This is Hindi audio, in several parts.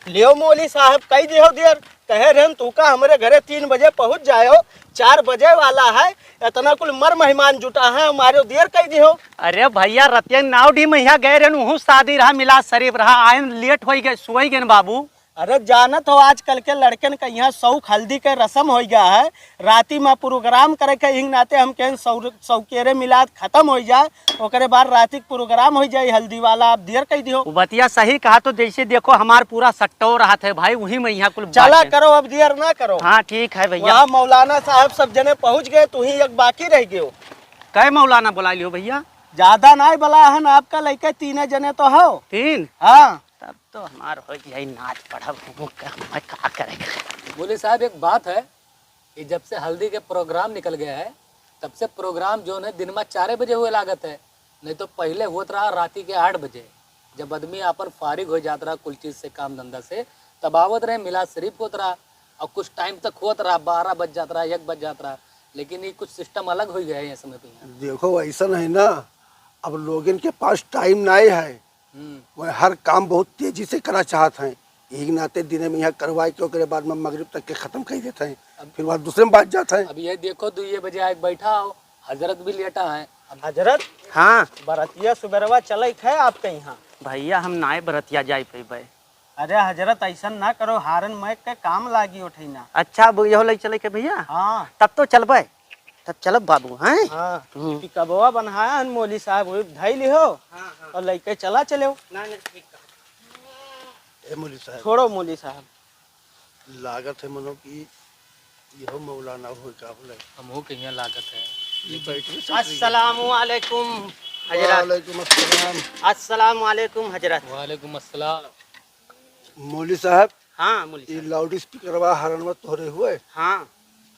लियो मौली साहब कई दियो देर कहे रहे तू का हमारे घरे 3 बजे पहुंच जाओ, 4 बजे वाला है, इतना कुल मर मेहमान जुटा है हमारे देर कई दियो। अरे भैया रतिया नाव डी में यहाँ गए रहे शादी रहा मिला शरीफ रहा आए लेट हो गए सोई गए बाबू। अरे जानत हो आजकल के लड़कन का यहाँ सौख हल्दी के रस्म हो गया है, राती में प्रोग्राम करे के हिंग नाते हम कहें सौकेरे मिलाद खत्म हो जाए ओकरे बाद राती प्रोग्राम हो जाए हल्दी वाला। आप देर कही दियो। बतिया सही कहा तो जैसे देखो हमार पूरा सट्टो रहा था भाई वही में यहाँ कुल चला करो अब देर ना करो। हाँ ठीक है भैया। यहाँ मौलाना साहब सब जने पहुँच गए, तू ही एक बाकी रह गयो। कै मौलाना बुला लियो भैया? ज्यादा नहीं बुला है आपका लड़का 3 जने तो हो। 3? हाँ तब तो हमार हो गया नाच पढ़ब मैं क्या करेगा। बोले साहब एक बात है कि जब से हल्दी के प्रोग्राम निकल गया है तब से प्रोग्राम जो है दिन में 4 बजे हुए लागत है, नहीं तो पहले होत रहा राती के 8 बजे जब आदमी अपन फारिग हो जाता रहा कुल चीज से काम धंधा से, तब आवत रहे मिलाद शरीफ होत रहा और कुछ टाइम तक होत रहा 12 बज जाता रहा 1 बज जाता रहा, लेकिन ये कुछ सिस्टम अलग हो गया है ये समय पे। देखो ऐसा नहीं ना, अब लोगन के पास टाइम नहीं है, वह हर काम बहुत तेजी से करना चाहते हैं, एक नाते दिन में यहाँ करवाए के ओकरे बाद में मगरिब तक के खत्म कर देते हैं, फिर बाद दूसरे में बात जाते हैं। अब ये देखो 2 बजे आके बैठा हो, हजरत भी लेटा है। हजरत हाँ बरतिया सुबरवा चल है आपके यहाँ? भैया हम नाए बरतिया जाए पे। अरे हजरत ऐसा ना करो, हारन मैक के काम लागी उठैना। अच्छा यहो ले चले के भैया? हाँ तब तो चलबे, तब चलब बाबू हैं। हाँ कबवा बनाया हन मौली साहब धई लिहो और लइके चला चलो। ए मौली साहब छोड़ो मौली साहब, लागत है मनो की यहो मौलाना हो का बोले हमहू के यहाँ लागत है। अस्सलामु अलैकुम हजरत। वालेकुम अस्सलाम। अस्सलामु अलैकुम हजरत। वालेकुम अस्सलाम। मौली साहब हाँ मौली ये साहब। लाउड स्पीकर हरनवा तोहरे हुए हाँ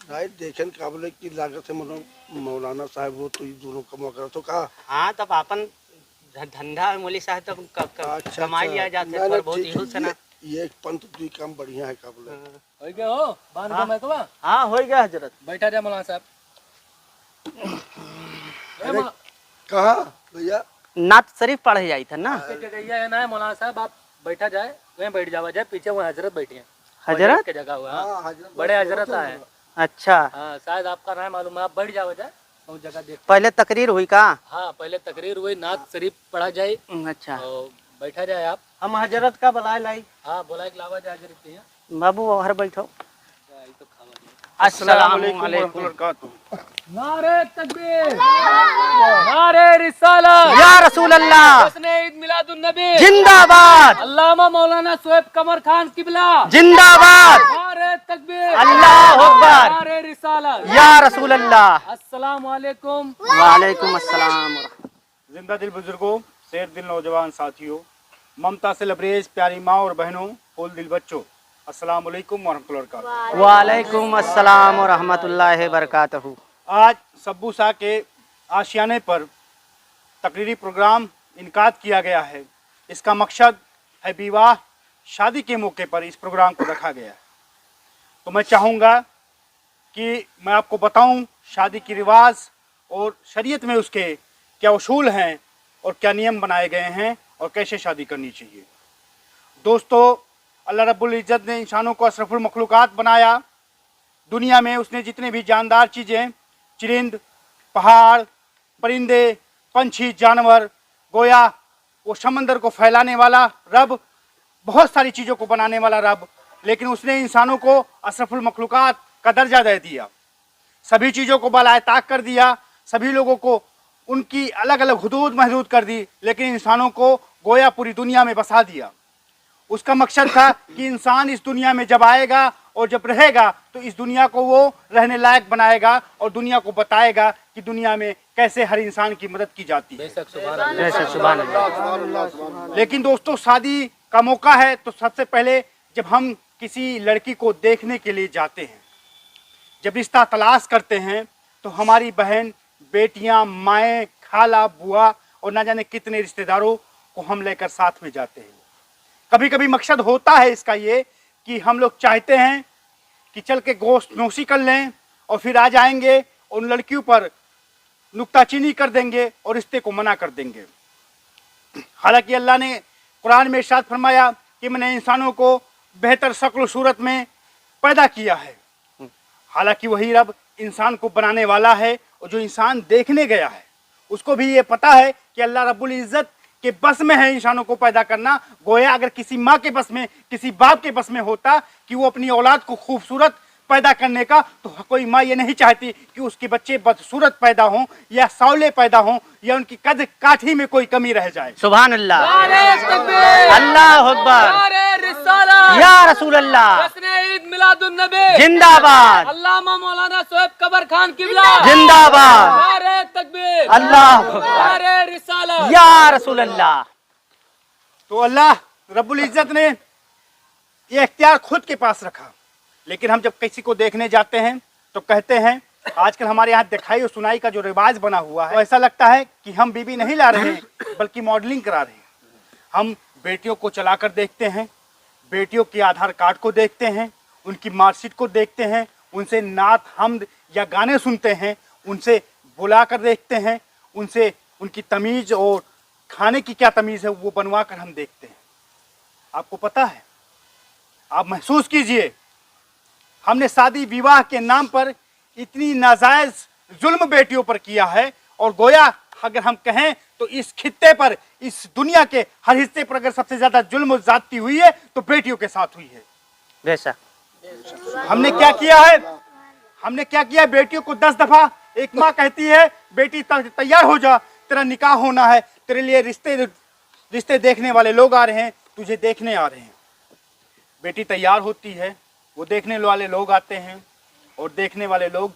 राइट देखें काबले की लागत है मनो मौलाना साहब वो तो ये दोनों कमा कर तो का। हाँ तब अपन धंधा मौली साहब तब कमाई लिया जाते पर बहुत ही सुना। ये एक पंथ दुई काम बढ़िया है काबले। हो गया हो बांध दो मैं कबा। हाँ हो गया हजरत। बैठा जा मौलाना साहब। अरे कहाँ भैया? नात शरीफ पढ़ जाई था ना गैया है ना मौलाना साहब, आप बैठा जाए वहीं बैठ जावा जाए, पीछे वहाँ हजरत बैठी है। हजरत के जगह हुआ हाँ, हजरत बड़े हजरत आए। अच्छा हाँ शायद आपका नाम मालूम है, आप बैठ जाओ जाए उस जगह देख। पहले तकरीर हुई का? हाँ पहले तकरीर हुई, नात शरीफ पढ़ा जाए अच्छा और बैठा जाए आप। हम हजरत का बुलाए लाई। हाँ बोला एक लावा जाए हजरत यहाँ। बाबू बाहर बैठो। तो खावा अस्सलाम वालेकुम। नारे तकबीर, नारे रिसालत, या रसूल अल्लाह, हस्ने ईद मिलादुन नबी जिंदाबाद, अल्लामा मौलाना शोएब कमर खान किबला जिंदाबाद, नारे तकबीर, अल्लाहु अकबर, नारे रिसालत, या रसूल अल्लाह। अस्सलाम वालेकुम। वालेकुम अस्सलाम। जिंदा दिल बुजुर्गों, शेर दिल नौजवान साथियों, ममता से लबरेज प्यारी माँ और बहनों, फूल दिल बच्चों, अस्सलाम वालेकुम वरहमतुल्लाहि वबरकातुहू। वालेकुम अस्सलाम व रहमतुल्लाहि बरकातहू। आज सब्बू शाह के आशियाने पर तकरीरी प्रोग्राम इनकाद किया गया है। इसका मकसद है विवाह शादी के मौके पर इस प्रोग्राम को रखा गया है। तो मैं चाहूँगा कि मैं आपको बताऊं शादी की रिवाज और शरीयत में उसके क्या उसूल हैं और क्या नियम बनाए गए हैं और कैसे शादी करनी चाहिए। दोस्तों, अल्लाह रब्बुल इज़्ज़त ने इंसानों को अशरफुल मखलूक़ात बनाया। दुनिया में उसने जितने भी जानदार चीज़ें, चिरिंद, पहाड़, परिंदे, पंछी, जानवर, गोया, वो समंदर को फैलाने वाला रब, बहुत सारी चीज़ों को बनाने वाला रब, लेकिन उसने इंसानों को अशरफुल मखलूक़ात का दर्जा दे दिया। सभी चीज़ों को बलाए ताक कर दिया, सभी लोगों को उनकी अलग अलग हुदूद महदूद कर दी, लेकिन इंसानों को गोया पूरी दुनिया में बसा दिया। उसका मकसद था कि इंसान इस दुनिया में जब आएगा और जब रहेगा तो इस दुनिया को वो रहने लायक बनाएगा और दुनिया को बताएगा कि दुनिया में कैसे हर इंसान की मदद की जाती है। लेकिन दोस्तों, शादी का मौका है तो सबसे पहले जब हम किसी लड़की को देखने के लिए जाते हैं, जब रिश्ता तलाश करते हैं, तो हमारी बहन, बेटियां, माएँ, खाला, बुआ और ना जाने कितने रिश्तेदारों को हम लेकर साथ में जाते हैं। कभी कभी मकसद होता है इसका ये कि हम लोग चाहते हैं कि चल के गोश्त नोशी कर लें और फिर आ जाएंगे और उन लड़कियों पर नुक्ताचीनी कर देंगे और रिश्ते को मना कर देंगे। हालांकि अल्लाह ने कुरान में इरशाद फरमाया कि मैंने इंसानों को बेहतर शक्ल सूरत में पैदा किया है। हालांकि वही रब इंसान को बनाने वाला है, और जो इंसान देखने गया है उसको भी ये पता है कि अल्लाह रब्बुल इज़्ज़त के बस में है इंसानों को पैदा करना। गोया अगर किसी माँ के बस में, किसी बाप के बस में होता कि वो अपनी औलाद को खूबसूरत पैदा करने का, तो कोई माँ ये नहीं चाहती कि उसके बच्चे बदसूरत पैदा हों या सौले पैदा हों या उनकी कद काठी में कोई कमी रह जाए। सुभान अल्लाह, नारे तकबीर, अल्लाह अकबर, नारे रिसालत, या रसूल अल्लाह, जश्न ईद मिलादुन नबी जिंदाबाद, अल्लामा मौलाना शोएब कबर खान किबला जिंदाबाद, नारे तकबीर, अल्लाह अकबर, नारे रिसालत, या रसूल अल्लाह। तो अल्लाह रब्बुल इज़्ज़त ने ये इख्तियार खुद के पास रखा। लेकिन हम जब किसी को देखने जाते हैं तो कहते हैं, आजकल हमारे यहाँ दिखाई और सुनाई का जो रिवाज बना हुआ है, तो ऐसा लगता है कि हम बीबी नहीं ला रहे हैं बल्कि मॉडलिंग करा रहे हैं। हम बेटियों को चलाकर देखते हैं, बेटियों के आधार कार्ड को देखते हैं, उनकी मार्कशीट को देखते हैं, उनसे नात हमद या गाने सुनते हैं, उनसे बुला कर देखते हैं, उनसे उनकी तमीज़ और खाने की क्या तमीज़ है वो बनवा कर हम देखते हैं। आपको पता है, आप महसूस कीजिए, हमने शादी विवाह के नाम पर इतनी नाजायज जुल्म बेटियों पर किया है, और गोया अगर हम कहें तो इस खित्ते पर, इस दुनिया के हर हिस्से पर अगर सबसे ज्यादा जुल्म ज्यादती हुई है तो बेटियों के साथ हुई है। बेशक हमने क्या किया है? हमने क्या किया है? बेटियों को 10 दफा एक माँ कहती है, बेटी तैयार हो जा, तेरा निकाह होना है, तेरे लिए रिश्ते देखने वाले लोग आ रहे हैं, तुझे देखने आ रहे हैं। बेटी तैयार होती है, वो देखने वाले लोग आते हैं, और देखने वाले लोग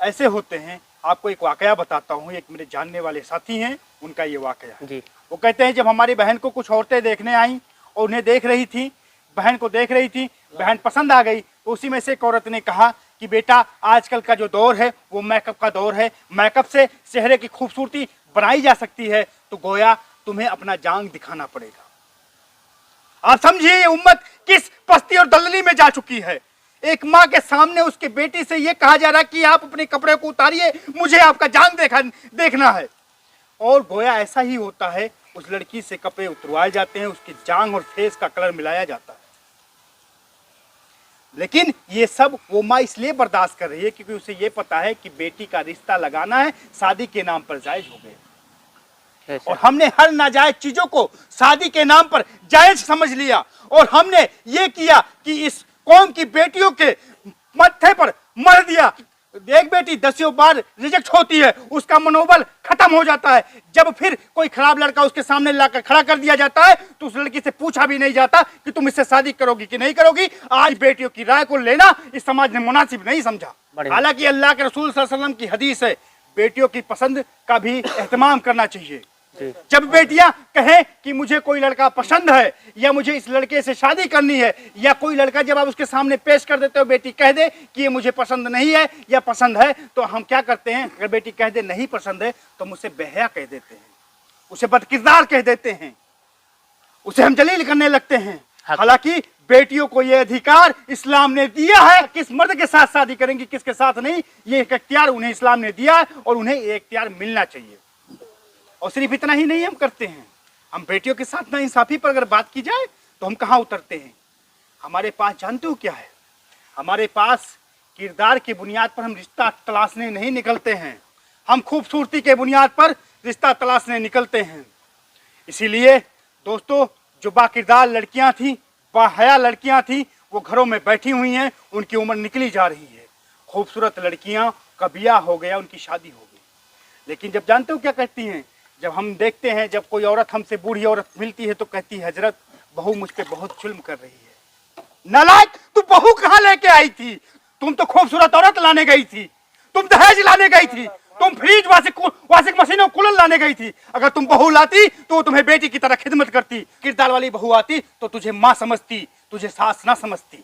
ऐसे होते हैं। आपको एक वाकया बताता हूँ, एक मेरे जानने वाले साथी हैं, उनका ये वाकया है। जी। वो कहते हैं, जब हमारी बहन को कुछ औरतें देखने आईं और उन्हें देख रही थी, बहन को देख रही थी, बहन पसंद आ गई, तो उसी में से एक औरत ने कहा कि बेटा, आजकल का जो दौर है वो मेकअप का दौर है, मेकअप से चेहरे की खूबसूरती बनाई जा सकती है, तो गोया तुम्हें अपना जांग दिखाना पड़ेगा। आप समझिए ये उम्मत किस पस्ती और दलदली में जा चुकी है। एक माँ के सामने उसके बेटी से ये कहा जा रहा है कि आप अपने कपड़े को उतारिए, मुझे आपका जांग देखना है। और गोया ऐसा ही होता है, उस लड़की से कपड़े उतरवाए जाते हैं, उसकी जांग और फेस का कलर मिलाया जाता है। लेकिन ये सब वो माँ इसलिए बर्दाश्त कर रही है क्योंकि उसे ये पता है कि बेटी का रिश्ता लगाना है, शादी के नाम पर जायज हो गए। और हमने हर नाजायज चीजों को शादी के नाम पर जायज समझ लिया, और हमने ये किया कि इस कौम की बेटियों के मत्थे पर मर दिया। एक बेटी 10 बार रिजेक्ट होती है, उसका मनोबल खत्म हो जाता है। जब फिर कोई खराब लड़का उसके सामने लाकर खड़ा कर दिया जाता है तो उस लड़की से पूछा भी नहीं जाता कि तुम इससे शादी करोगी कि नहीं करोगी। आज बेटियों की राय को लेना इस समाज ने मुनासिब नहीं समझा। हालांकि अल्लाह के रसूल सल्लल्लाहु अलैहि वसल्लम की हदीस है, बेटियों की पसंद का भी एहतमाम करना चाहिए। जब बेटियां कहें कि मुझे कोई लड़का पसंद है या मुझे इस लड़के से शादी करनी है, या कोई लड़का जब आप उसके सामने पेश कर देते हो, बेटी कह दे कि ये मुझे पसंद नहीं है या पसंद है, तो हम क्या करते हैं? अगर बेटी कह दे नहीं पसंद है तो हम उसे बेहया कह देते हैं, उसे बदकिरदार कह देते हैं, उसे हम जलील करने लगते हैं। हालांकि बेटियों को यह अधिकार इस्लाम ने दिया है, किस मर्द के साथ शादी करेंगी किसके साथ नहीं, ये एक इख्तियार उन्हें इस्लाम ने दिया है और उन्हें ये इख्तियार मिलना चाहिए। और सिर्फ इतना ही नहीं हम करते हैं, हम बेटियों के साथ नाइंसाफी पर अगर बात की जाए तो हम कहाँ उतरते हैं? हमारे पास जानते हो क्या है? हमारे पास किरदार की बुनियाद पर हम रिश्ता तलाशने नहीं निकलते हैं, हम खूबसूरती के बुनियाद पर रिश्ता तलाशने निकलते हैं। इसीलिए दोस्तों, जो बाकिरदार लड़कियां थी, बाहया लड़कियां थी, वो घरों में बैठी हुई हैं, उनकी उम्र निकली जा रही है। खूबसूरत लड़कियां का ब्याह हो गया, उनकी शादी हो गई। लेकिन जब जानते हो क्या कहती हैं? जब हम देखते हैं, जब कोई औरत हमसे बूढ़ी औरत मिलती है तो कहती है, हजरत बहू मुझ पे बहुत जुल्म कर रही है। नालायक, तू बहू कहाँ लेके आई थी? तुम तो खूबसूरत औरत लाने गई थी, तुम दहेज लाने गई थी, तुम फ्रिज वॉशिंग मशीन और कूलर लाने गई थी। अगर तुम बहू लाती तो तुम्हें बेटी की तरह खिदमत करती। किरदार वाली बहू आती तो तुझे माँ समझती, तुझे सास ना समझती।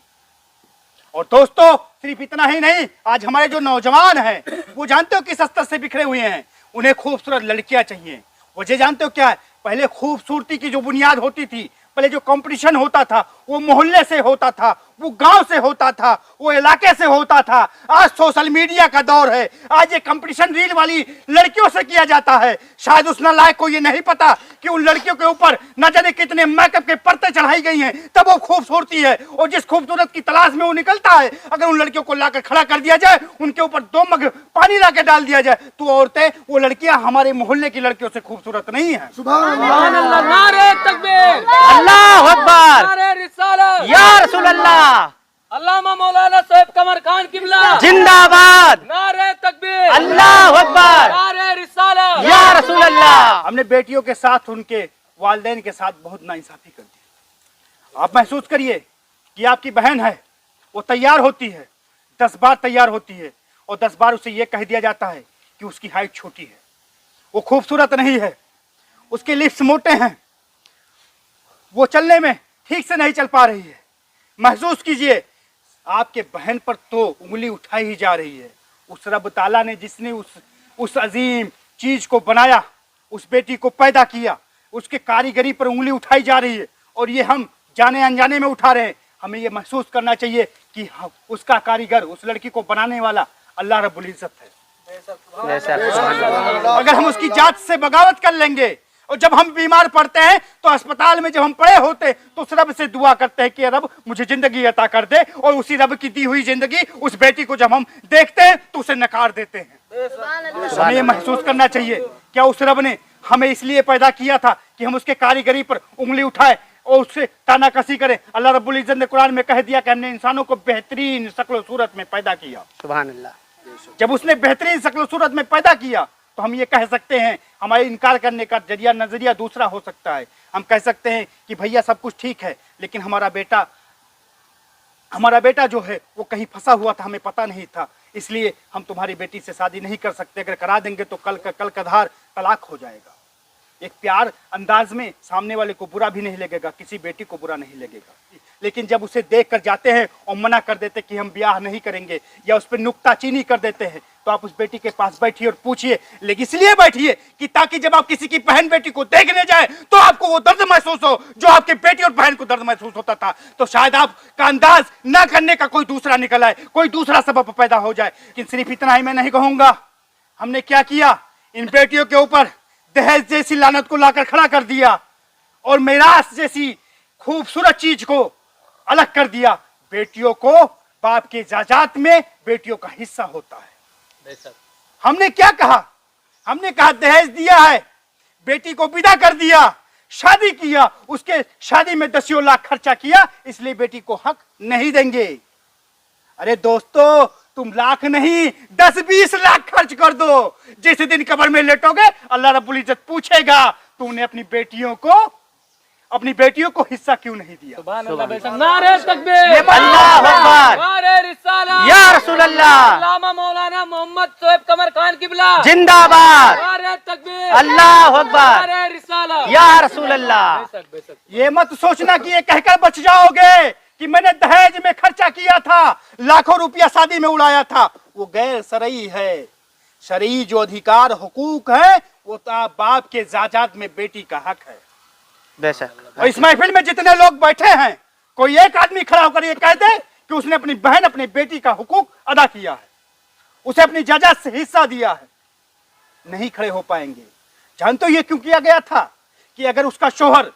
और दोस्तों, सिर्फ इतना ही नहीं, आज हमारे जो नौजवान हैं वो जानते हो किस स्तर से बिखरे हुए हैं, उन्हें खूबसूरत लड़कियां चाहिए। वजह जानते हो क्या है? पहले खूबसूरती की जो बुनियाद होती थी, पहले जो कंपटीशन होता था वो मोहल्ले से होता था, वो गांव से होता था, वो इलाके से होता था। आज सोशल मीडिया का दौर है, आज ये कंपटीशन रील वाली लड़कियों से किया जाता है। शायद उस नालायक को ये नहीं पता कि उन लड़कियों के ऊपर न जाने कितने मेकअप के परतें चढ़ाई गई हैं, तब वो खूबसूरती है। और जिस खूबसूरत की तलाश में वो निकलता है, अगर उन लड़कियों को लाकर खड़ा कर दिया जाए, उनके ऊपर 2 मग पानी लाकर डाल दिया जाए, तो औरतें, वो लड़कियां हमारे मोहल्ले की लड़कियों से खूबसूरत नहीं है। सुभान अल्लाह, नारे तकबीर, अल्लाह अकबर, नारे रिसालत, या रसूल अल्लाह, अल्लामा मौलाना सोएब कमर खान किबला जिंदाबाद, नारे तकबीर, अल्लाह अकबर, नारे रिसालत, या रसूल अल्लाह। हमने बेटियों के साथ, उनके वालिदैन के साथ बहुत नाइंसाफी कर दी। आप महसूस करिए कि आपकी बहन है, वो तैयार होती है, 10 बार तैयार होती है, और 10 बार उसे ये कह दिया जाता है कि उसकी हाइट छोटी है, वो खूबसूरत नहीं है, उसके लिप्स मोटे हैं, वो चलने में ठीक से नहीं चल पा रही है। महसूस कीजिए, आपके बहन पर तो उंगली उठाई ही जा रही है। उस रब ताला ने, जिसने उस अजीम चीज को बनाया, उस बेटी को पैदा किया, उसके कारीगरी पर उंगली उठाई जा रही है, और ये हम जाने अनजाने में उठा रहे हैं। हमें ये महसूस करना चाहिए कि उसका कारीगर, उस लड़की को बनाने वाला अल्लाह रब्बुल इज्जत है। अगर हम उसकी जात से बगावत कर लेंगे, और जब हम बीमार पड़ते हैं तो अस्पताल में जब हम पड़े होते तो उस रब से दुआ करते हैं कि रब मुझे जिंदगी अता कर दे, और उसी रब की दी हुई जिंदगी उस बेटी को जब हम देखते हैं तो उसे नकार देते हैं। हमें ये महसूस करना चाहिए, क्या उस रब ने हमें इसलिए पैदा किया था कि हम उसके कारीगरी पर उंगली उठाए और उससे तानाकसी करें? अल्लाह रब्बुल इज्जत ने कुरान में कह दिया कि हमने इंसानों को बेहतरीन शक्ल सूरत में पैदा किया। सुभान अल्लाह। जब उसने बेहतरीन शक्ल सूरत में पैदा किया तो हम ये कह सकते हैं, हमारे इनकार करने का जरिया नजरिया दूसरा हो सकता है। हम कह सकते हैं कि भैया सब कुछ ठीक है, लेकिन हमारा बेटा जो है वो कहीं फंसा हुआ था, हमें पता नहीं था, इसलिए हम तुम्हारी बेटी से शादी नहीं कर सकते। अगर करा देंगे तो कल का धार तलाक हो जाएगा। एक प्यार अंदाज में सामने वाले को बुरा भी नहीं लगेगा, किसी बेटी को बुरा नहीं लगेगा। लेकिन जब उसे देख कर जाते हैं और मना कर देते कि हम ब्याह नहीं करेंगे, या उस पर नुक्ताचीनी कर देते हैं, तो आप उस बेटी के पास बैठिए और पूछिए, लेकिन इसलिए बैठिए कि ताकि जब आप किसी की बहन बेटी को देखने जाए तो आपको वो दर्द महसूस हो जो आपके बेटी और बहन को दर्द महसूस होता था। तो शायद आपका अंदाज ना करने का कोई दूसरा निकल आए, कोई दूसरा सबब पैदा हो जाए। लेकिन सिर्फ इतना ही मैं नहीं कहूंगा, हमने क्या किया, इन बेटियों के ऊपर दहेज जैसी लानत को लाकर खड़ा कर दिया, और मेरास जैसी खूबसूरत चीज को अलग कर दिया। बेटियों को बाप के जायदाद में बेटियों का हिस्सा होता है। हमने क्या कहा, हमने कहा दहेज दिया है, बेटी को विदा कर दिया, शादी किया, उसके शादी में 10 लाख खर्चा किया, इसलिए बेटी को हक नहीं देंगे। अरे दोस्तों, तुम लाख नहीं 10-20 लाख खर्च कर दो, जिस दिन कब्र में लेटोगे अल्लाह रब्बुल इज्जत पूछेगा तूने अपनी बेटियों को हिस्सा क्यों नहीं दिया। सुभान अल्लाह, बेशक। नारे तकबीर, अल्लाह अकबर, नारे रिसालत, या रसूल अल्लाह, अल्लामा मौलाना मोहम्मद सोएब कमर खान किबला जिंदाबाद, नारे तकबीर, अल्लाह अकबर, नारे रिसालत, या रसूल अल्लाह। बेशक बेशक। ये मत सोचना कि ये कहकर बच जाओगे कि मैंने दहेज में खर्चा किया था, लाखों रुपया शादी में उड़ाया था। वो गैर शरई है। शरई जो अधिकार हुकूक है वो बाप के जायदाद में बेटी का हक है। बेशक। और इस महफिल में जितने लोग बैठे हैं, कोई एक आदमी खड़ा होकर ये कह दे कि उसने अपनी बहन, अपनी बेटी का हुकूक अदा किया है, उसे अपनी जायदाद से हिस्सा दिया है, नहीं खड़े हो पाएंगे। जान तो ये क्यों किया गया था कि अगर उसका शोहर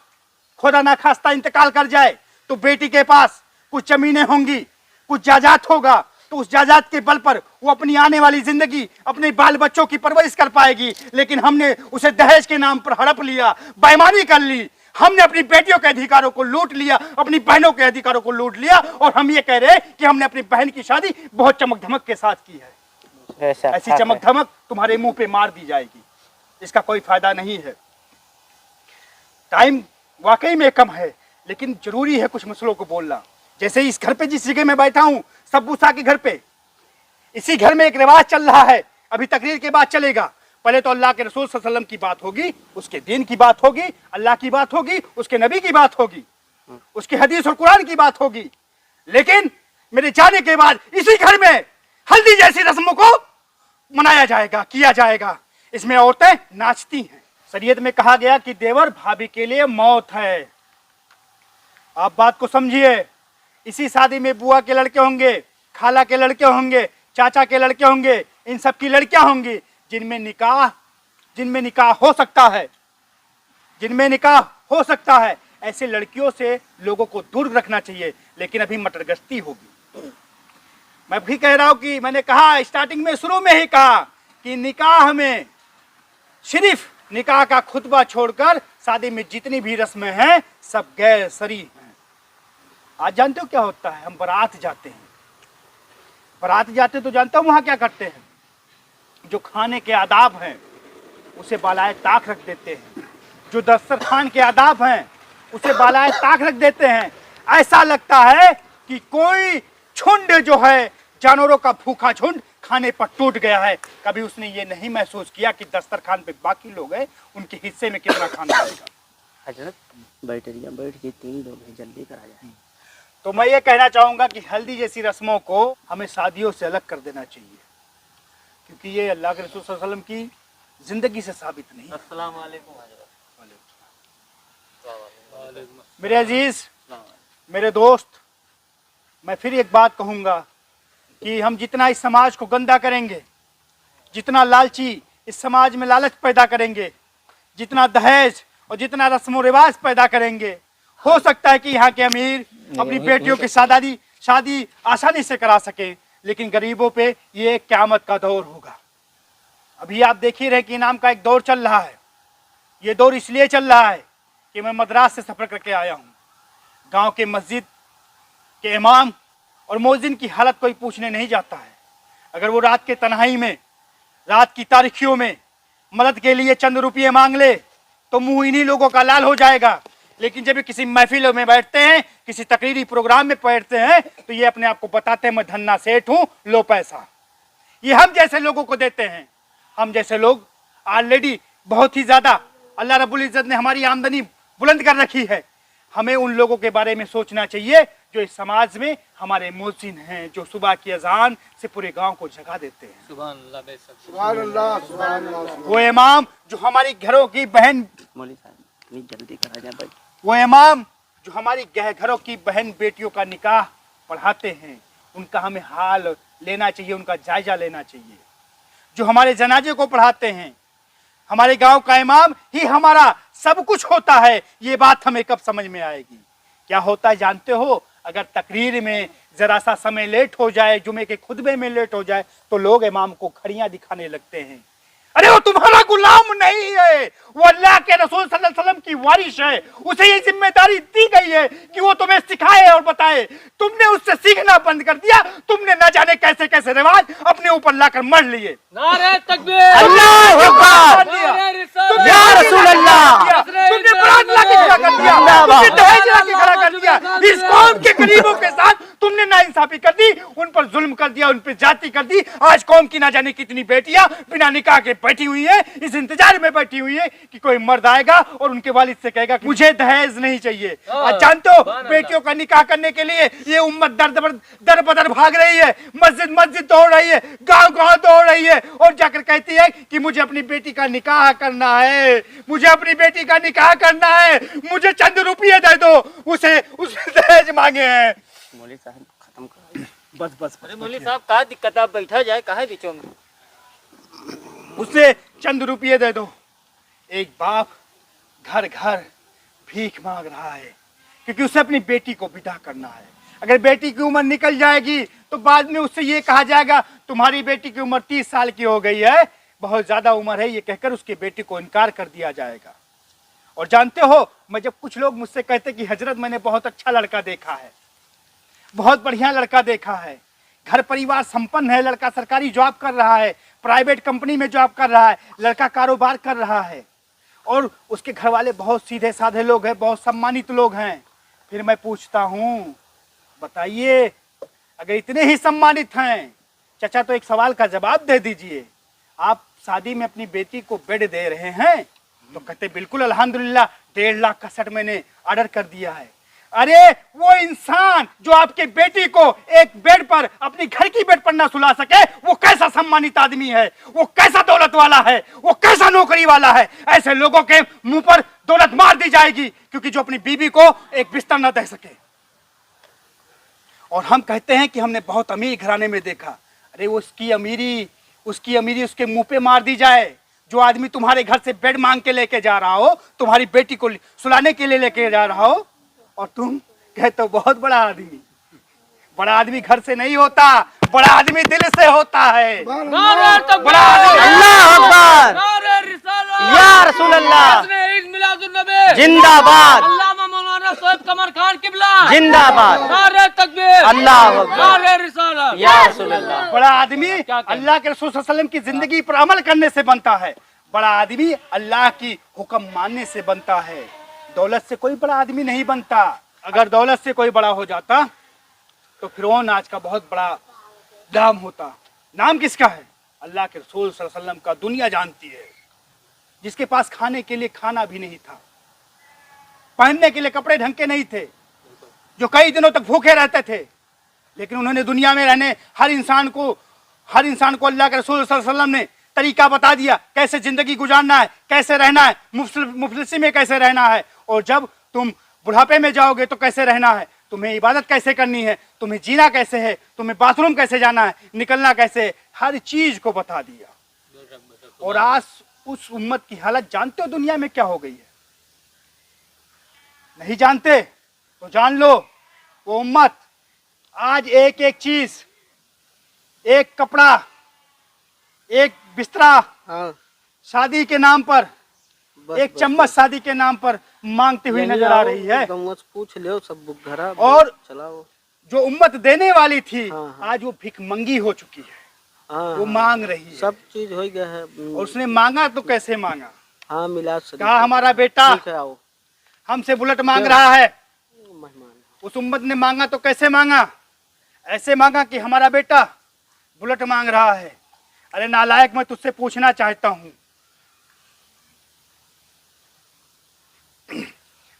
खुदा ना खास्ता इंतकाल कर जाए तो बेटी के पास कुछ जमीनें होंगी, कुछ जायदाद होगा, तो उस जायदाद के बल पर वो अपनी आने वाली जिंदगी, अपने बाल बच्चों की परवरिश कर पाएगी। लेकिन हमने उसे दहेज के नाम पर हड़प लिया, बेईमानी कर ली, हमने अपनी बेटियों के अधिकारों को लूट लिया, अपनी बहनों के अधिकारों को लूट लिया, और हम ये कह रहे हैं कि हमने अपनी बहन की शादी बहुत चमक धमक के साथ की है। ऐसी चमक धमक तुम्हारे मुंह पे मार दी जाएगी, इसका कोई फायदा नहीं है। टाइम वाकई में कम है, लेकिन जरूरी है कुछ मसलों को बोलना। जैसे इस घर पे, जिस जगह में बैठा हूं, सब्बूसा के घर पे, इसी घर में एक रिवाज चल रहा है, अभी तकरीर के बाद चलेगा। पहले तो अल्लाह के रसूल सल्लल्लाहु अलैहि वसल्लम की बात होगी, उसके दीन की बात होगी, अल्लाह की बात होगी, उसके नबी की बात होगी, उसकी हदीस और कुरान की बात होगी। लेकिन मेरे जाने के बाद इसी घर में हल्दी जैसी रस्मों को मनाया जाएगा, किया जाएगा। इसमें औरतें नाचती हैं। शरीयत में कहा गया कि देवर भाभी के लिए मौत है। आप बात को समझिए, इसी शादी में बुआ के लड़के होंगे, खाला के लड़के होंगे, चाचा के लड़के होंगे, इन सब की लड़कियां होंगी जिनमें निकाह हो सकता है, जिनमें निकाह हो सकता है। ऐसे लड़कियों से लोगों को दूर रखना चाहिए, लेकिन अभी मटरगश्ती होगी। मैं भी कह रहा हूं कि मैंने कहा स्टार्टिंग में, शुरू में ही कहा कि निकाह में सिर्फ निकाह का खुतबा छोड़कर शादी में जितनी भी रस्में हैं सब गैर शरई हैं। आज जानते हो क्या होता है? हम बारात जाते हैं, बारात जाते तो जानते हो वहां क्या करते हैं? जो खाने के आदाब हैं उसे बालाए ताक रख देते हैं, जो दस्तरखान के आदाब हैं उसे बालाए ताक रख देते हैं। ऐसा लगता है कि कोई झुंड जो है, जानवरों का भूखा झुंड खाने पर टूट गया है। कभी उसने ये नहीं महसूस किया कि दस्तरखान पे बाकी लोग हैं, उनके हिस्से में कितना खाना आएगा। हजरत बैठ के 3 लोग हैं, जल्दी करा जाए। तो मैं ये कहना चाहूंगा कि हल्दी जैसी रस्मों को हमें शादियों से अलग कर देना चाहिए, क्योंकि ये अल्लाह के रसूल सल्लल्लाहु अलैहि वसल्लम की जिंदगी से साबित नहीं है। अस्सलाम वालेकुम हजरत। मेरे अजीज, मेरे दोस्त, मैं फिर एक बात कहूंगा कि हम जितना इस समाज को गंदा करेंगे, जितना लालची इस समाज में लालच पैदा करेंगे, जितना दहेज और जितना रस्म रिवाज पैदा करेंगे, हो सकता है कि यहाँ के अमीर अपनी बेटियों की शादी आसानी से करा सके, लेकिन गरीबों पे ये क़यामत का दौर होगा। अभी आप देख ही रहे कि इनाम का एक दौर चल रहा है। ये दौर इसलिए चल रहा है कि मैं मद्रास से सफ़र करके आया हूँ। गांव के मस्जिद के इमाम और मौजिन की हालत कोई पूछने नहीं जाता है। अगर वो रात के तन्हाई में, रात की तारीखियों में मदद के लिए चंद रुपये मांग ले तो मुंह इन्हीं लोगों का लाल हो जाएगा। लेकिन जब किसी महफिल में बैठते हैं, किसी तकरीरी प्रोग्राम में बैठते हैं, तो ये अपने आप को बताते हैं मैं धन्ना सेठ हूँ, लो पैसा। ये हम जैसे लोगों को देते हैं। हम जैसे लोग ऑलरेडी बहुत ही ज़्यादा अल्लाह रब्बुल इज़्ज़त ने हमारी आमदनी बुलंद कर रखी है। हमें उन लोगों के बारे में सोचना चाहिए जो इस समाज में हमारे मोहसिन हैं, जो सुबह की अजान से पूरे गांव को जगा देते हैं। सुभान अल्लाह, बेशक। सुभान अल्लाह, सुभान अल्लाह। वो इमाम जो हमारी घरों की बहन, मौलवी साहब जल्दी करा जाए भाई। वो इमाम जो हमारी घरों की बहन बेटियों का निकाह पढ़ाते हैं, उनका हमें हाल लेना चाहिए, उनका जायजा लेना चाहिए। जो हमारे जनाजे को पढ़ाते हैं, हमारे गांव का इमाम ही हमारा सब कुछ होता है। ये बात हमें कब समझ में आएगी? क्या होता है जानते हो? अगर तकरीर में जरा सा समय लेट हो जाए, जुमे के खुतबे में लेट हो जाए, तो लोग इमाम को खड़ियां दिखाने लगते हैं। अरे वो तुम्हारा गुलाम नहीं है, वो अल्लाह के रसूल सल्लल्लाहु अलैहि वसल्लम की वारिश है। उसे ये जिम्मेदारी दी गई है कि वो तुम्हें सिखाए और बताए। तुमने उससे सीखना बंद कर दिया। तुमने न जाने कैसे कैसे रिवाज अपने ऊपर लाकर मर लिए। नारे तकबीर, अल्लाह अकबर, नारे रिसालत, या रसूल अल्लाह। तुमने बारात लाके खड़ा कर दिया, तुमने दहेज लाके खड़ा कर दिया। इस कौम के गरीबों के साथ तुमने नाइंसाफी कर दी, उन पर जुल्म कर दिया, उन पर जाति कर दी। आज कौम की ना जाने कितनी बेटियां बिना निकाह के बैठी हुई है, इस इंतजार में बैठी हुई है कि कोई मर्द आएगा और उनके वालिद से कहेगा कि मुझे दहेज नहीं चाहिए। आज जानते हो बेटियों का निकाह करने के लिए ये उम्मत दर बदर भाग रही है, मस्जिद मस्जिद दौड़ रही है, गांव गांव दौड़ रही है और जाकर कहती है कि मुझे अपनी बेटी का निकाह करना है, मुझे अपनी बेटी का निकाह करना है, मुझे चंद रुपये दे दो। उसे दहेज मांगे हैं। मौलवी साहब खत्म करो। बस बस अरे मौलवी साहब का दिक्कत है, आप बैठा जाए, कहा है बीचों में? उसे चंद रुपये दे दो। एक बाप घर घर भीख मांग रहा है क्योंकि उसे अपनी बेटी को विदा करना है। अगर बेटी की उम्र निकल जाएगी तो बाद में उससे ये कहा जाएगा तुम्हारी बेटी की उम्र 30 साल की हो गई है, बहुत ज्यादा उम्र है, ये कहकर उसकी बेटी को इनकार कर दिया जाएगा। और जानते हो, मैं जब कुछ लोग मुझसे कहते कि हजरत मैंने बहुत अच्छा लड़का देखा है, बहुत बढ़िया लड़का देखा है, घर परिवार संपन्न है, लड़का सरकारी जॉब कर रहा है, प्राइवेट कंपनी में जॉब कर रहा है, लड़का कारोबार कर रहा है और उसके घर वाले बहुत सीधे साधे लोग हैं, बहुत सम्मानित लोग हैं। फिर मैं पूछता हूँ बताइए, अगर इतने ही सम्मानित हैं चाचा, तो एक सवाल का जवाब दे दीजिए, आप शादी में अपनी बेटी को बेड दे रहे हैं? तो कहते बिल्कुल अल्हम्दुलिल्लाह, 1.5 लाख का सेट मैंने ऑर्डर कर दिया है। अरे वो इंसान जो आपके बेटी को एक बेड पर, अपनी घर की बेड पर ना सुला सके, वो कैसा सम्मानित आदमी है, वो कैसा दौलत वाला है, वो कैसा नौकरी वाला है? ऐसे लोगों के मुंह पर दौलत मार दी जाएगी क्योंकि जो अपनी बीबी को एक बिस्तर ना दे सके। और हम कहते हैं कि हमने बहुत अमीर घराने में देखा। अरे उसकी अमीरी उसके मुंह पे मार दी जाए। जो आदमी तुम्हारे घर से बेड मांग के लेके जा रहा हो, तुम्हारी बेटी को सुलाने के लिए लेके जा रहा हो, और तुम कहते हो बहुत बड़ा आदमी। बड़ा आदमी घर से नहीं होता, बड़ा आदमी दिल से होता है। नारे तकबीर, बड़ा आदमी अल्लाह अकबर, नारे रिसालत, या रसूल अल्लाह, नारे ईद मिलादुन्नबी, जिंदाबाद, अल्लामा मौलाना सोएब कमर खान किबला, जिंदाबाद, नारे तकबीर, अल्लाह अकबर, नारे रिसालत, या रसूल अल्लाह। बड़ा आदमी क्या कहें? अल्लाह के रसूल सल्लल्लाहु अलैहि वसल्लम की जिंदगी पर अमल करने से बनता है। बड़ा आदमी अल्लाह की हुक्म मानने से बनता है। दौलत से कोई बड़ा आदमी नहीं बनता। अगर दौलत से कोई बड़ा हो जाता तो फिरौन आज का बहुत बड़ा नाम होता। नाम किसका है? अल्लाह के रसूल सल्लल्लाहु अलैहि वसल्लम का। दुनिया जानती है, जिसके पास खाने के लिए खाना भी नहीं था, पहनने के लिए कपड़े ढंग के नहीं थे, जो कई दिनों तक भूखे रहते थे, लेकिन उन्होंने दुनिया में रहने हर इंसान को अल्लाह के रसूल सल्लल्लाहु अलैहि वसल्लम ने तरीका बता दिया, कैसे जिंदगी गुजारना है, कैसे रहना है, मुफलिसी में कैसे रहना है, और जब तुम बुढ़ापे में जाओगे तो कैसे रहना है, तुम्हें इबादत कैसे करनी है, तुम्हें जीना कैसे है, तुम्हें बाथरूम कैसे जाना है, निकलना कैसे है, हर चीज को बता दिया। और आज उस उम्मत की हालत जानते हो दुनिया में क्या हो गई है? नहीं जानते तो जान लो, वो उम्मत आज एक एक चीज, एक कपड़ा, एक बिस्तरा शादी के नाम पर, एक चम्मच शादी के नाम पर मांगती हुई नजर आ रही है। पूछ लो सब घरा और चलाओ। जो उम्मत देने वाली थी, हाँ। आज वो भिखमंगी हो चुकी है। हाँ, वो मांग रही है। सब चीज हो गया है। और उसने मांगा तो कैसे मांगा? हाँ मिलाद शरीफ। कहा हमारा बेटा ठीक है, आओ हमसे बुलेट मांग रहा है। मेहमान। उस उम्मत ने मांगा तो कैसे मांगा? ऐसे मांगा कि हमारा बेटा बुलेट मांग रहा है। अरे नालायक, मैं तुझसे पूछना चाहता हूँ,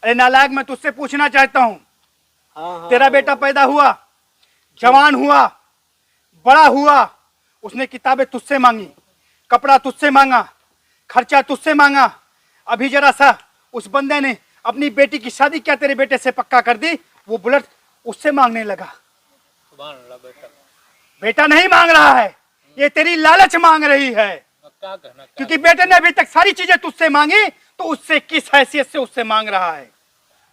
अरे नालायक, मैं तुझसे पूछना चाहता हूँ, हाँ, तेरा बेटा पैदा हुआ, जवान हुआ, बड़ा हुआ, उसने किताबें तुझसे मांगी, कपड़ा तुझसे मांगा, खर्चा तुझसे मांगा। अभी जरा सा उस बंदे ने अपनी बेटी की शादी क्या तेरे बेटे से पक्का कर दी, वो बुलेट उससे मांगने लगा। बेटा नहीं मांग रहा है, ये तेरी लालच मांग रही है। क्या कहना? क्योंकि बेटे ने अभी तक सारी चीजें तुझसे मांगी, तो उससे किस हैसियत से उससे मांग रहा है?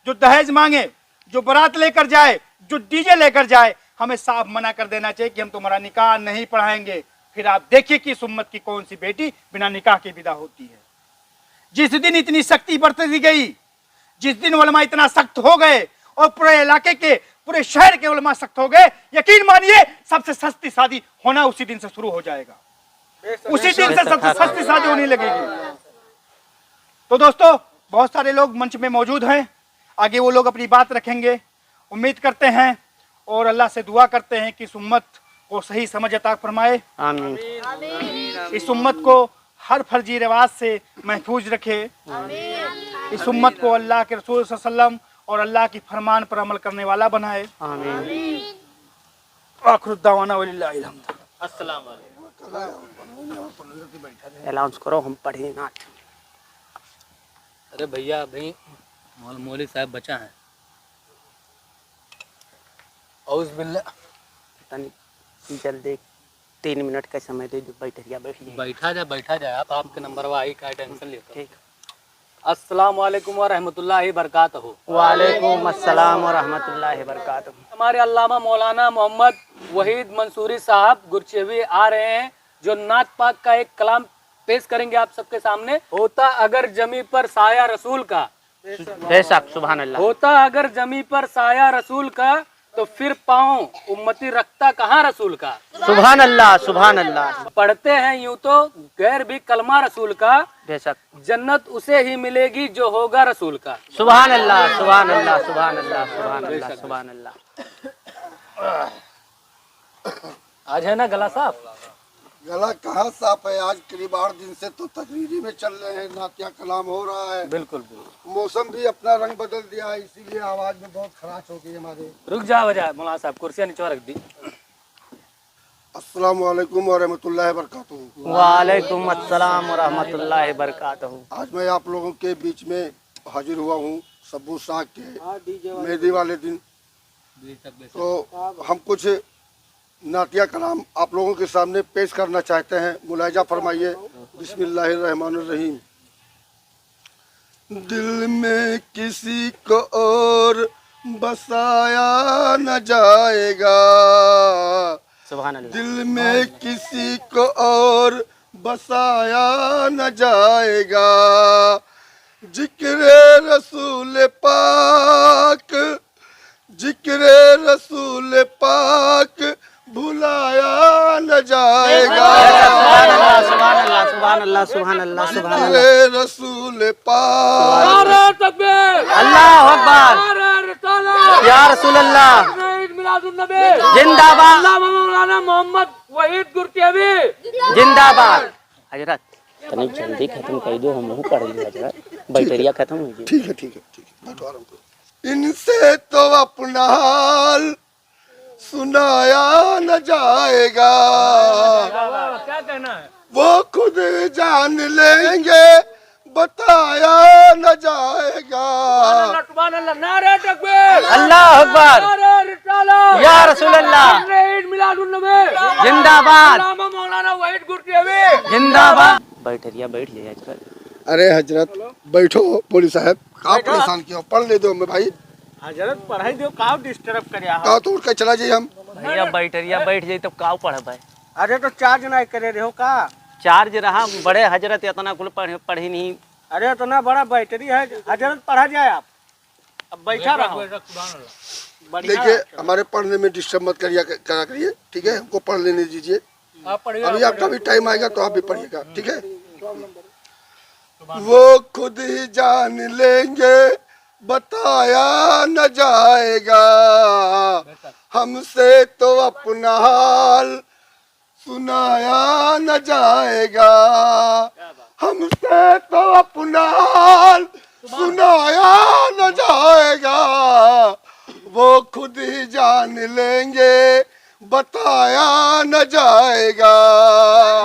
जो दहेज मांगे, जो बारात लेकर जाए, जो डीजे लेकर जाए, हमें साफ मना कर देना चाहिए कि हम तुम्हारा निकाह नहीं पढ़ाएंगे। फिर आप देखिए कि इस उम्मत की कौन सी बेटी बिना निकाह के विदा होती है। जिस दिन इतनी सख्ती बरती गई, जिस दिन उलमा इतना सख्त हो गए और पूरे इलाके के, पूरे शहर के उलमा सख्त हो गए, यकीन मानिए सबसे सस्ती शादी होना उसी दिन से शुरू हो जाएगा। उसी दिन से सबसे सस्ती शादी होने लगेगी। तो दोस्तों, बहुत सारे लोग मंच में मौजूद हैं, आगे वो लोग अपनी बात रखेंगे। उम्मीद करते हैं और अल्लाह से दुआ करते हैं कि इस उम्मत को सही समझ अता फरमाए। आमीन। इस उम्मत को हर फर्जी रिवाज से महफूज रखे। इस उम्मत को अल्लाह के रसूल सल्लल्लाहु अलैहि वसल्लम और अल्लाह की फरमान पर अमल करने वाला बनाए। आमीन। आखिर दावाना वलिल्लाहिल हम्द। अस्सलाम वालेकुम। अनाउंस करो, हम पढ़े ना। अरे भैया, अभी मौलवी साहब बचा है। औज़ बिल्लाह। जल्दी 3 मिनट का समय दे दो। बैठिया बैठा जाए आप, आपके नंबर आई का टेंशन लेते। ठीक। अस्सलाम वालेकुम व रहमतुल्लाहि बरकातहू। वालेकुम अस्सलाम व रहमतुल्लाहि व बरकातहू। हमारे अल्लामा मौलाना मोहम्मद वहीद मंसूरी साहब गुरचेवी आ रहे हैं, जो नात पाक का एक कलाम पेश करेंगे आप सबके सामने। होता अगर जमी पर साया रसूल का, बेशक, सुभान अल्लाह। होता अगर जमी पर साया रसूल का, तो फिर पाँव उम्मती रखता कहाँ रसूल का। सुभान अल्लाह, सुभान अल्लाह। पढ़ते हैं यूं तो गैर भी कलमा रसूल का, बेशक, जन्नत उसे ही मिलेगी जो होगा रसूल का। सुभान अल्लाह, सुभान अल्लाह, सुभान अल्लाह, सुभान अल्लाह, सुभान अल्लाह। आज है ना गला साहब? गला कहाँ साफ है, आज करीब 8 दिन से तो तकरीरी में चल रहे हैं, नातिया कलाम हो रहा है। बिल्कुल बिल्कुल। मौसम भी अपना रंग बदल दिया है, इसीलिए आवाज में बहुत खराश हो गई हमारे। रुक जा वजह मौलाना साहब, कुर्सियाँ नीचे रख दी। अस्सलाम वालेकुम व रहमतुल्लाहि व बरकातहू। वालेकुम अस्सलाम व रहमतुल्लाहि व बरकातहू। आज मैं आप लोगों के बीच में हाजिर हुआ हूँ सब्बू साग के मेहंदी वाले दिन। तो हम कुछ नातिया कलाम आप लोगों के सामने पेश करना चाहते हैं, मुलाहिजा फरमाइए। बिस्मिल्लाहिर्रहमानिर्रहीम। दिल में किसी को और बसाया न जाएगा, सुभान अल्लाह। दिल में किसी को और बसाया न जाएगा, जिक्र रसूल पाक, जिक्र रसूल पाक भुलाया न जाएगा, सुभान अल्लाह, सुभान अल्लाह, सुभान अल्लाह, सुभान अल्लाह, सुभान अल्लाह। जिक्र रसूल पाक। नारे तकबीर, अल्लाह अकबर, नारे रिसालत, या रसूल अल्लाह, ईद मिलादुन्नबी, जिंदाबाद, अल्लामा मौलाना मोहम्मद वहीद गुरतेबी जिंदाबाद। हजरत तनी जल्दी खत्म कर दो, हम लोग पढ़ लिया हजरत, बैटरिया खत्म हो गई। ठीक है ठीक है ठीक है, बैठो आराम करो। इनसे तो अपना हाल सुनाया न जाएगा, क्या कहना है? वो खुद जान लेंगे बताया न जाएगा। सुभान अल्लाह, नारे तकबीर, अल्लाह अकबर, नारे रिसालत, या रसूल अल्लाह, ईद मिलादुन्नबी, जिंदाबाद, अल्लामा मौलाना वहीद गुरतेबी जिंदाबाद। बैटरिया बैठ जाए आजकल। अरे हजरत बैठो, पुलिस साहब आप परेशान क्यों, पढ़ ले दो हमें भाई, हजरत पढ़ाई दो का डिस्टर्ब करिया हो। का तो उठ के चला जाइए हम। भैया बैटरिया बैठ जाए तो का पढ़ब है? अरे तो चार्ज नहीं करे रहे हो का? चार्ज रहा बड़े हजरत, इतना कुल पढ़ी नहीं। अरे इतना बड़ा बैटरी है हजरत, पढ़ा जाए आप। अब बैठा रहो। बढ़िया देखिए हमारे पढ़ने में डिस्टर्ब मत करिए, करा करिए, ठीक है, हमको पढ़ लेने दीजिए। आप पढ़िए, अभी आपका भी टाइम आएगा तो आप भी पढ़िएगा, ठीक है। वो खुद ही जान लेंगे बताया न जाएगा, हमसे तो अपना हाल सुनाया न जाएगा, हमसे तो अपना हाल सुनाया न जाएगा, वो खुद ही जान लेंगे बताया न जाएगा।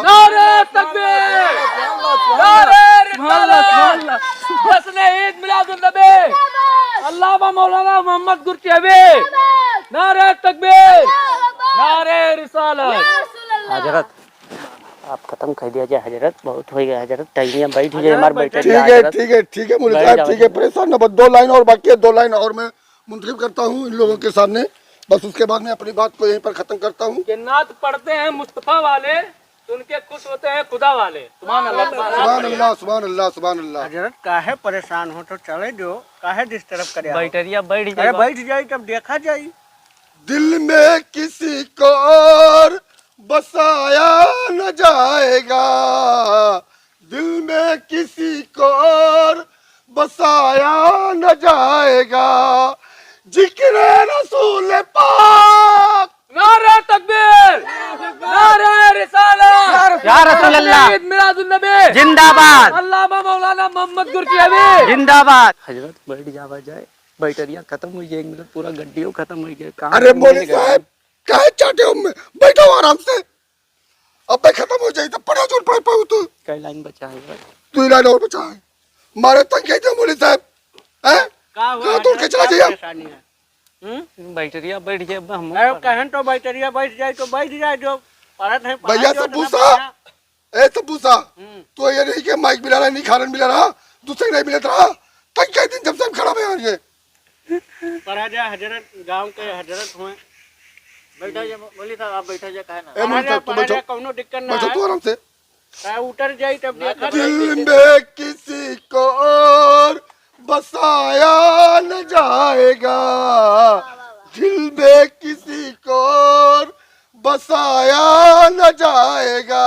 नारे तकबीर, नारे रिसालत, जश्न ईद मिलादुन्नबी, अल्लामा मौलाना मोहम्मद गुरतेबी, नारे तकबीर, नारे रिसालत। हजरत आप खत्म कर दिया जाए हजरत, बहुत हो गया हजरत, टाइम बैठ जाए हमारे बैठे। ठीक है ठीक है ठीक है मुल्क साहब, ठीक है, परेशान न बस, 2 लाइन और बाकी है, 2 लाइन और मैं मुंतखब करता हूँ इन लोगों के सामने, बस उसके बाद मैं अपनी बात को यहीं पर खत्म करता हूँ। कि नात पढ़ते हैं मुस्तफा वाले तो उनके खुश होते हैं खुदा वाले। सुभान अल्लाह, सुभान अल्लाह, सुभान अल्लाह, सुभान अल्लाह। हजरत काहे परेशान हो, तो चले जो, काहे डिस्टर्ब करे हो? बैटरिया बैठ अरे जाए। बैठ जाए तब देखा जाए। दिल में किसी को और बसाया न जाएगा, दिल में किसी को और बसाया न जाएगा, जिक्र रसूल पाक। नारे तकबीर, नारे रिसालत, या रसूल अल्लाह, ईद मिलादुन्नबी, जिंदाबाद, अल्लामा मौलाना मोहम्मद गुरतेबी, जिंदाबाद। हजरत बैठ जावा जाए, बैटरिया खत्म हो जाए, मतलब पूरा गड्डियों खत्म हो गया। कहाँ अरे मौलवी साहब काहे चाहते हो, बैठो आराम से, अब मैं खत्म हो जाए तो पढ़ो जो पढ़ पाऊँ तो। कई लाइन बचा है? तू लाइन और बचा है, मारे तंग कहते हो मौलवी साहब, हैं? कहाँ तोड़ के चला जाइए। परेशानी है। बैटरिया बैठ जाए, हम अरे कहन तो बैटरिया बैठ जाए तो बैठ जाए, जो पढ़त है भैया सब भूसा, ए सब भूसा, तो ये नहीं कि माइक मिला रहा, नहीं खाना मिला रहा, दूसरे नहीं मिलता रहा, तंग कई दिन जब से हम खड़ा है ये। पढ़ा जाए हजरत, गांव के हजरत हुए, बैठा जाए। बोली साहब आप बैठा जाए, काहे ना ए मौलवी साहब तू बैठो, कोनो दिक्कत ना बैठो है, तू आराम से। काहे उतर जाए तब देखा दिल में किसी को और बसाया न जाएगा, दिल में किसी को और बसाया न जाएगा,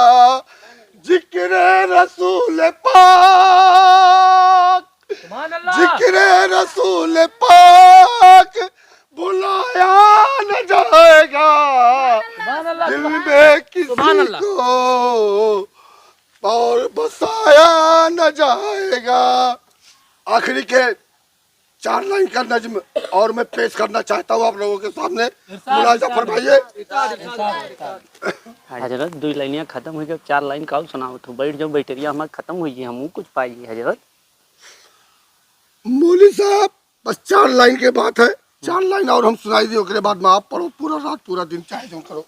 जिक्र रसूल पाक, सुभान अल्लाह, जिक्र रसूल पाक बुलाया न जाएगा, सुभान अल्लाह, दिल में किसी को और बसाया न जाएगा। आखिरी के 4 लाइन का नज्म और मैं पेश करना चाहता हूँ आप लोगों के सामने, मुलाहिजा फरमाइए। हजरत 2 लाइनियाँ खत्म हो गई, 4 लाइन का सुनाओ तो बैठ जाओ, बैटरिया हमारे खत्म हुई है, हम कुछ पाइए हजरत। मौलवी साहब बस 4 लाइन के बात है, 4 लाइन और हम सुनाई दी, ओकरे बाद में आप पढ़ो पूरा रात पूरा दिन चाहे जो करो।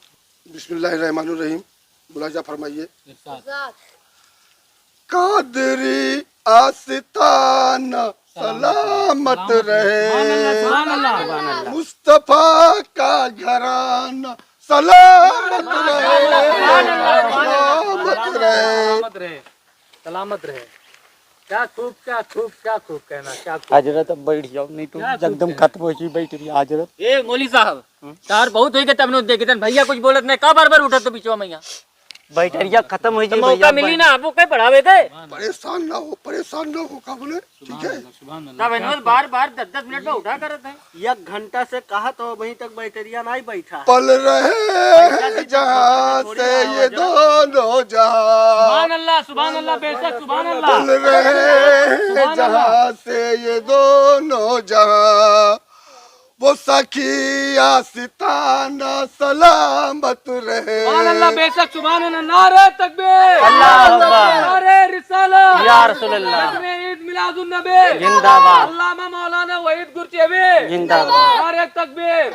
बिस्मिल्लाहिर्रहमानिर्रहीम, मुलाजा फरमाइए। कादरी आस्ताना सलामत रहे, मुस्तफा का घराना सलामत रहे। सलामत रहे। क्या खूब कहना, क्या खूब। हजरत अब बैठ जाओ, नहीं तो एकदम खत्म हो जाए। बैठ रही हजरत। ए मौली साहब, तार बहुत होई के तब न देखे तन भैया कुछ बोलत नहीं, का बार बार उठत तो बीचवा में यहाँ बैठ रही खत्म हो जाए। मौका मिली ना आपको कहीं पढ़ावे थे। परेशान ना हो का बोले, ठीक है। तब इन्होंने बार 10-10 मिनट में उठा करत है। 1 घंटा से कहा तो वहीं तक बैटरिया नहीं बैठा। पल रहे जहाँ से ये दोनों जहाँ, सुभान अल्लाह, बेशक सुभान अल्लाह। पल रहे जहाँ से ये दोनों जहाँ, वो सखी आस्ताना सलामत रहे। सुभान अल्लाह, बेशक सुभान अल्लाह। नारे तकबीर, अल्लाह अकबर, नारे रिसालत, या रसूल अल्लाह, ईद मिलादुन नबी जिंदाबाद, अल्लामा मौलाना वहीद गुरचेवी जिंदाबाद, नारे तकबीर,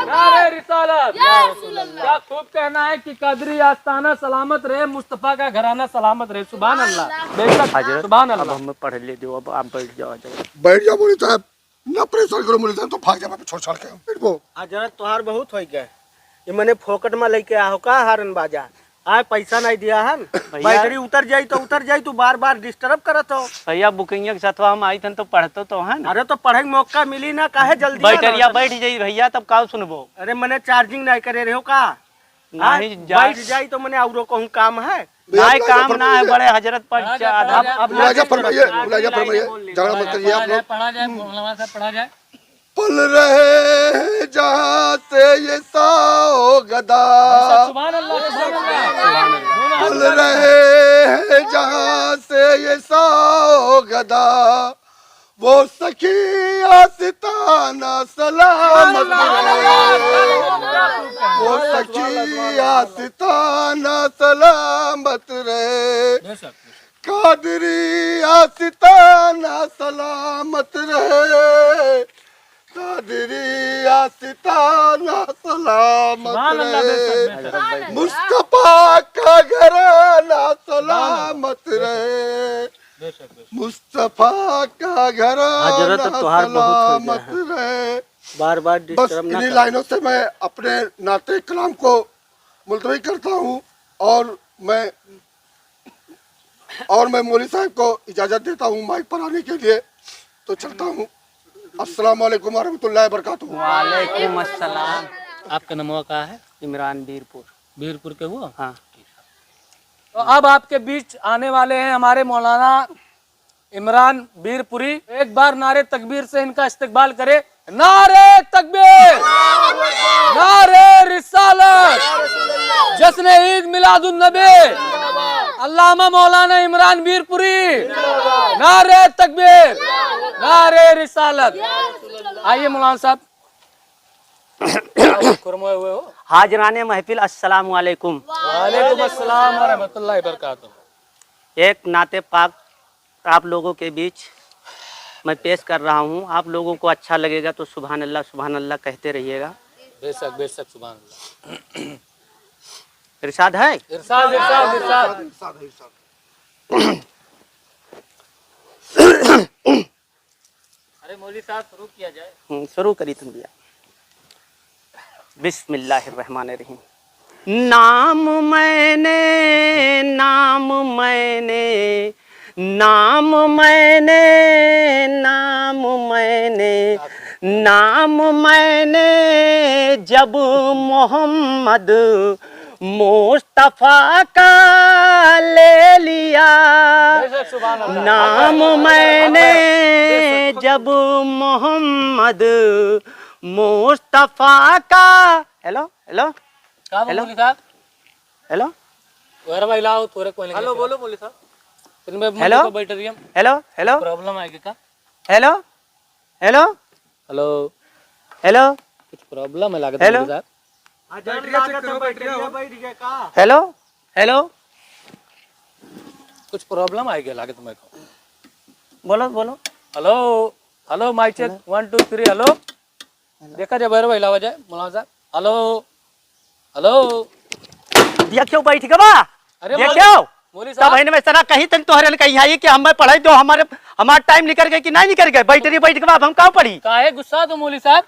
नारे रिसालत। क्या खूब कहना है कि कदरी आस्ताना सलामत रहे, मुस्तफा का घराना सलामत रहे। सुभान अल्लाह, बेशक हजरत सुभान अब अल्लाह। हम पढ़ ले दो। अब आप बैठ जाओ। बैठ जाओ बोले साहब, ना परेशान करो बोले साहब, तो भाग जाओ छोड़ के बैठ वो। हजरत तोहार बहुत हो गए, ये मैंने फोकट में लेके आओ का हारन बाजा। आए पैसा नहीं दिया है, बैटरी उतर जाई तो उतर जाई, तू बार बार डिस्टर्ब करत हो। भैया बुकिंग के साथ हम आई थन तो पढ़तो तो है ना। अरे तो पढ़े के मौका मिली ना, काहे जल्दी बैटरिया बैठ जाई भैया, तब का सुनबो। अरे मैंने चार्जिंग नहीं करे रहे हो का, नहीं बैठ जाई तो मैंने औरो कहूँ काम है। नहीं काम ना है बड़े हजरत पर। अब मुलाजा फरमाइए, झगड़ा मत करिए आप लोग। पढ़ा जाए मौलाना साहब, पढ़ा जाए। पल रहे जहाँ से ये साओ गदा, सुभान अल्लाह, सुभान अल्लाह। पल रहे जहाँ से ये साओ गदा, वो सखी आस्ताना सलामत रहे, वो सखी आस्ताना सलामत रहे, कादरी आस्ताना सलामत रहे, कादरी आस्ताना सलामत रहे, मुस्तफा का घराना सलामत रहे, मुस्तफा का हजरत घराना तोहार बहुत हो गया सलामत रहे। बार बार बस डिस्टर्ब ना इन्हीं कर। लाइनों से मैं अपने नाते कलाम को मुलतवी करता हूँ, और मैं मौलवी साहब को इजाज़त देता हूँ माइक पर आने के लिए। तो चलता हूँ। अस्सलाम वालेकुम वरहमतुल्लाहि वबरकातुहू। वालेकुम अस्सलाम। आपका नमवा कहाँ है? इमरान बीरपुर। बीरपुर के हुआ। हाँ। तो अब आपके बीच आने वाले हैं हमारे मौलाना इमरान बीरपुरी। एक बार नारे तकबीर से इनका इस्तकबाल करे। नारे तकबीर, नारे रिसालत, जश्न ईद मिलादुन नबी, अल्लामा मौलाना इमरान बीरपुरी। नारे तकबीर, नारे रिसालत। आइए मौलाना साहब। कुरमोए हुए हो। हाजराने महफिल अस्सलाम वालेकुम। वालेकुम अस्सलाम व रहमतुल्लाहि व बरकातुहू। एक नाते पाक आप लोगों के बीच मैं पेश कर रहा हूँ। आप लोगों को अच्छा लगेगा तो सुभान अल्लाह कहते रहिएगा। बेशक बेशक सुभान अल्लाह। इरशाद है। इरशाद इरशाद इरशाद। अरे मौलवी साहब शुरू किया जाए। शुरू करी तुम भैया। बिस्मिल्लाहिर्रहमानिर्रहीम। नाम मैंने नाम मैंने नाम मैंने नाम मैंने नाम मैंने जब मोहम्मद मुस्तफा का ले लिया। नाम मैंने जब मोहम्मद मुस्तफा का। हेलो हेलो क्या बोलो मौलवी साहब? हेलो वेर भाई लाओ तोरे को। हेलो बोलो मौलवी साहब। इनमें हेलो बैटरियम हेलो हेलो प्रॉब्लम आएगी क्या? हेलो हेलो हेलो हेलो कुछ प्रॉब्लम है लागत हेलो। मौलवी साहब। हेलो हेलो कुछ प्रॉब्लम आएगी लागत मेरे को। बोलो बोलो। Hello hello mike check 1 2 3 hello देखा जाए भैरव हिलावा जाए मौलाना साहब। हेलो हेलो देखियो बैठ गवा अरे देखियो मौलवी तब साहब बहन में सरा कहीं तन तोहरे कही आई कि हमें पढ़ाई दो हमारा टाइम निकल गए कि नहीं निकल गए बैठ गवा अब हम कहाँ पढ़ी काहे गुस्सा तो मौलवी साहब।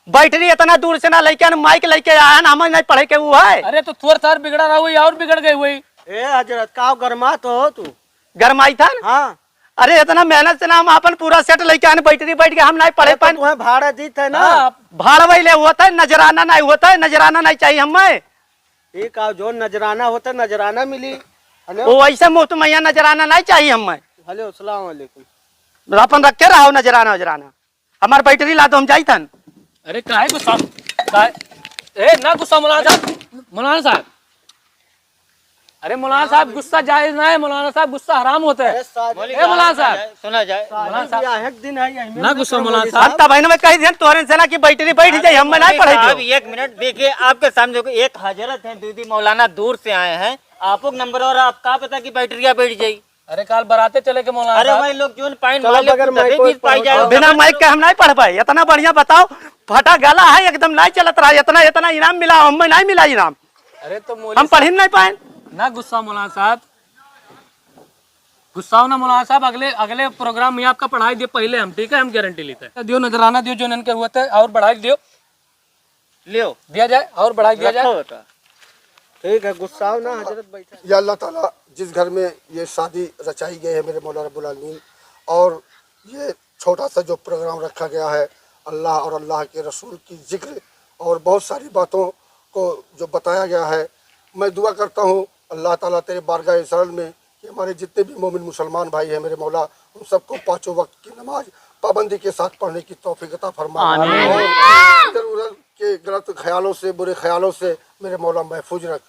बैटरी इतना दूर से ना लेके माइक लेके आया ना हमें नहीं पढ़े के वो है अरे तो थोड़ा थार बिगड़ा रहा हुई और बिगड़ गई हुई। ए हजरत का गरमा तो हो तू। गरमाई था ना हाँ अरे इतना मेहनत से ना हम अपन पूरा सेट लेके आने बैटरी बैठ के हम नहीं पढ़े पाए तुम्हें भाड़ा दी थे ना। भाड़वई ले होता है नजराना नहीं होता है नजराना नहीं चाहिए हमें एक आओ जो नजराना होता नजराना मिली। हेलो वो ऐसे मुफ्त मैया नजराना नहीं चाहिए हमें हेलो अस्सलाम वालेकुम। अपन रख के रहो नजराना नजराना हमारे बैटरी ला दो हम जाई थन। अरे काहे गुस्सा काहे ए ना गुस्सा मौलाना साहब। मौलाना साहब अरे मौलाना साहब गुस्सा जायज ना है। मौलाना साहब गुस्सा हराम होता है। ए मौलाना साहब सुना जाए मौलाना साहब एक दिन है ना गुस्सा मौलाना साहब। तब बहन में कही दिया तोहरे से ना कि बैटरी बैठ जाए हमें नहीं पढ़े साहब एक मिनट देखिए आपके सामने देखो एक हजरत है दीदी मौलाना दूर से आए हैं आपको नंबर और आप का पता कि बैटरिया बैठ जाई। अरे काल बराते चले के मौलाना अरे साहब। वही लोग जो पाइन चलो वाले बगैर माइक बीच पाई जाए बिना माइक के हम नहीं पढ़ पाए इतना बढ़िया बताओ फटा गला है एकदम नहीं चलत रहा इतना इतना इनाम मिला हमें नहीं मिला इनाम अरे तो हम मौलवी पढ़ ही नहीं पाए ना गुस्सा मौलाना साहब गुस्सा हो ना मौलाना साहब। अगले अगले प्रोग्राम में आपका पढ़ाई दियो पहले हम ठीक है हम गारंटी लेते हैं। दियो नजराना दियो जो इनके हुए थे और बढ़ाई दियो लियो दिया जाए और बढ़ाई दिया जाए। ठीक है गुस्सा हो ना हजरत बैठा। या अल्लाह ताला जिस घर में ये शादी रचाई गई है मेरे मौला रब्बुल आलमीन और ये छोटा सा जो प्रोग्राम रखा गया है अल्लाह और अल्लाह के रसूल की जिक्र और बहुत सारी बातों को जो बताया गया है मैं दुआ करता हूँ अल्लाह ताला तेरे बारगाह सरल में कि हमारे जितने भी मोमिन मुसलमान भाई हैं मेरे मौला उन सबको पाँचों वक्त की नमाज पाबंदी के साथ पढ़ने की तौफीक अता फरमा और इधर उधर के गलत ख्यालों से बुरे ख्यालों से मेरे मौला महफूज रख।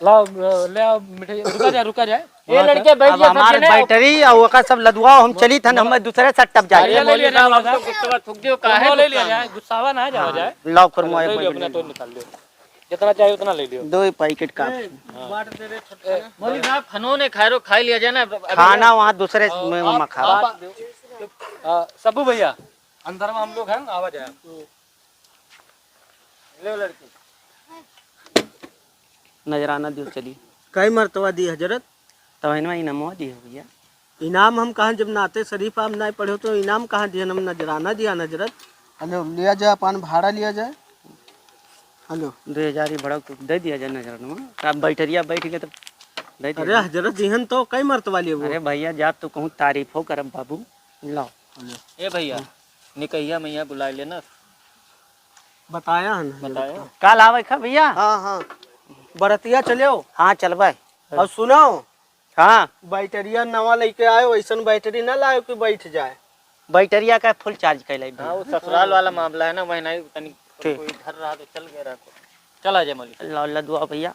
लाओ ले आओ मिठाई रुका जाए ये लड़के बैठ अब हमारे बैटरी और ओका सब लदुआ हम चली थन हम दूसरे से टप जाए ले लिया जाए मौलाना साहब। गुस्सा थूक दियो काहे ले लिया जाए गुस्सावा ना जाओ जाए। लाओ फरमाए ले लियो अपना तो निकाल लियो जितना चाहिए उतना ले लियो। 2 पैकेट का मौलवी साहब खनोने खैरो खाई लिया जाए ना खाना वहाँ दूसरे में खा सबू भैया अंदर में हम लोग हैं आवाज आया ले लड़के नजराना दियो चली कई मरतबा दी हजरत। तो बहन इनाम दिए भैया इनाम हम कहाँ जब नाते शरीफ आप नहीं पढ़े हो तो इनाम कहाँ दिया हम नजराना दिया नजरत। हेलो लिया जाए अपन भाड़ा लिया जाए। हेलो 2000 ही बड़ा तो दे दिया जाए नजराना अब बैटरिया बैठ गए तो दे दिया। अरे हजरत जिहन तो कई मरतबा लिए वो। अरे भैया जा तो कहूँ तारीफ हो करब बाबू लाओ ए भैया निकैया मैया बुला लेना बताया है ना। बताया कल आवे खा भैया हाँ हाँ बरतिया चलो। हाँ चलबे और सुनो हाँ बैटरिया नवा लेके आयो वैसन बैटरी ना लायो कि बैठ जाए। बैटरिया का फुल चार्ज कैले हाँ वो ससुराल वाला मामला है ना वही नहीं तनी ठीक। कोई घर रहा तो चल गया रहा तो चला जाए मौलवी लाओ लदुआ भैया